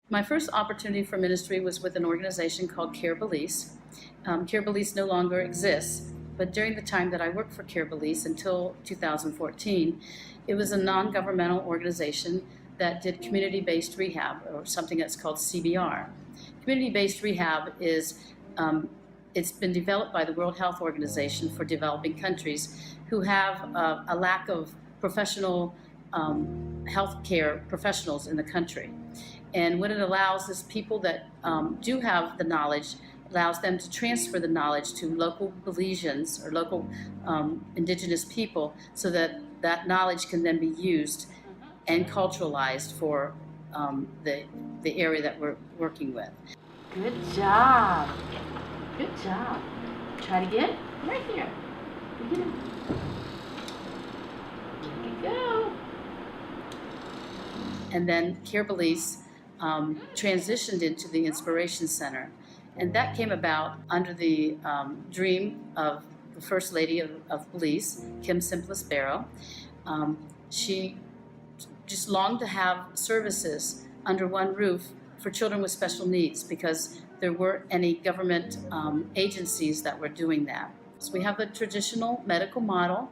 My first opportunity for ministry was with an organization called Care Belize. Care Belize no longer exists, but during the time that I worked for Care Belize until 2014, it was a non-governmental organization that did community-based rehab, or something that's called CBR. Community-based rehab is it's been developed by the World Health Organization for developing countries who have a lack of professional healthcare professionals in the country. And what it allows is people that do have the knowledge, allows them to transfer the knowledge to local Belizeans or local indigenous people, so that that knowledge can then be used and culturalized for the area that we're working with. Good job. Good job. Try it again. Right here. There you go. And then Care Belize transitioned into the Inspiration Center. And that came about under the dream of the First Lady of Belize, Kim Simplice Barrow. She just longed to have services under one roof for children with special needs, because there weren't any government agencies that were doing that. So we have a traditional medical model,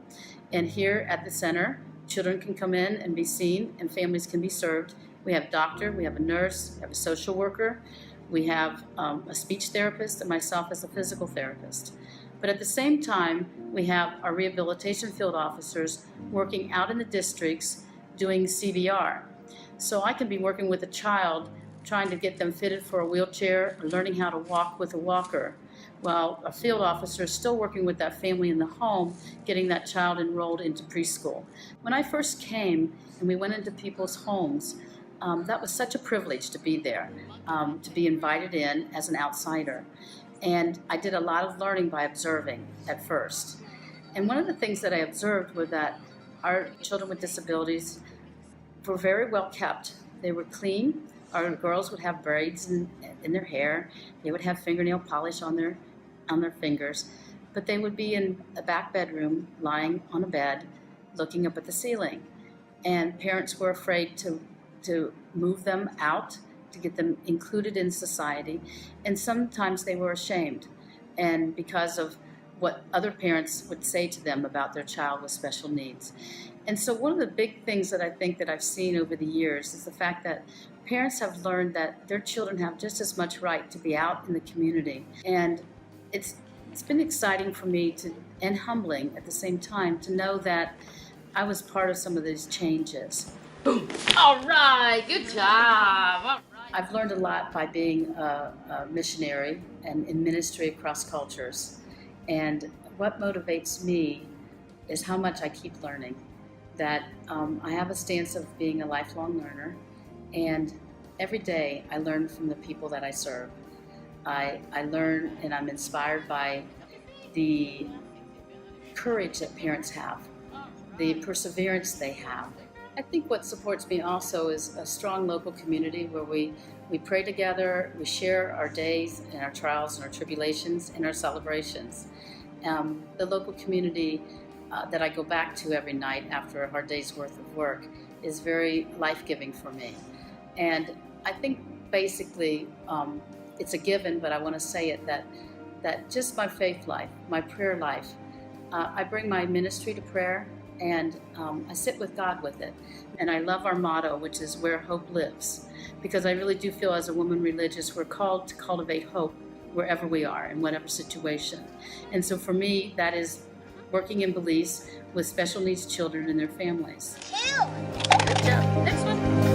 and here at the center, children can come in and be seen, and families can be served. We have a doctor, we have a nurse, we have a social worker, we have a speech therapist, and myself as a physical therapist. But at the same time, we have our rehabilitation field officers working out in the districts doing CBR. So I can be working with a child, trying to get them fitted for a wheelchair or learning how to walk with a walker, while a field officer is still working with that family in the home, getting that child enrolled into preschool. When I first came and we went into people's homes, that was such a privilege to be there, to be invited in as an outsider. And I did a lot of learning by observing at first. And one of the things that I observed were that our children with disabilities were very well kept. They were clean. Our girls would have braids in their hair. They would have fingernail polish on their fingers. But they would be in a back bedroom, lying on a bed, looking up at the ceiling. And parents were afraid to move them out, to get them included in society. And sometimes they were ashamed, and because of what other parents would say to them about their child with special needs. And so one of the big things that I think that I've seen over the years is the fact that parents have learned that their children have just as much right to be out in the community. And it's been exciting for me and humbling at the same time to know that I was part of some of these changes. Boom. All right. Good job. All right. I've learned a lot by being a missionary and in ministry across cultures. And what motivates me is how much I keep learning. That I have a stance of being a lifelong learner, and every day I learn from the people that I serve. I learn, and I'm inspired by the courage that parents have, the perseverance they have. I think what supports me also is a strong local community where we pray together, we share our days and our trials and our tribulations and our celebrations. The local community that I go back to every night after a hard day's worth of work is very life-giving for me. And I think basically it's a given, but I want to say it, that just my faith life, my prayer life, I bring my ministry to prayer, and I sit with God with it. And I love our motto, which is where hope lives, because I really do feel as a woman religious, we're called to cultivate hope wherever we are, in whatever situation. And so for me, that is working in Belize with special needs children and their families. Good job. Next one.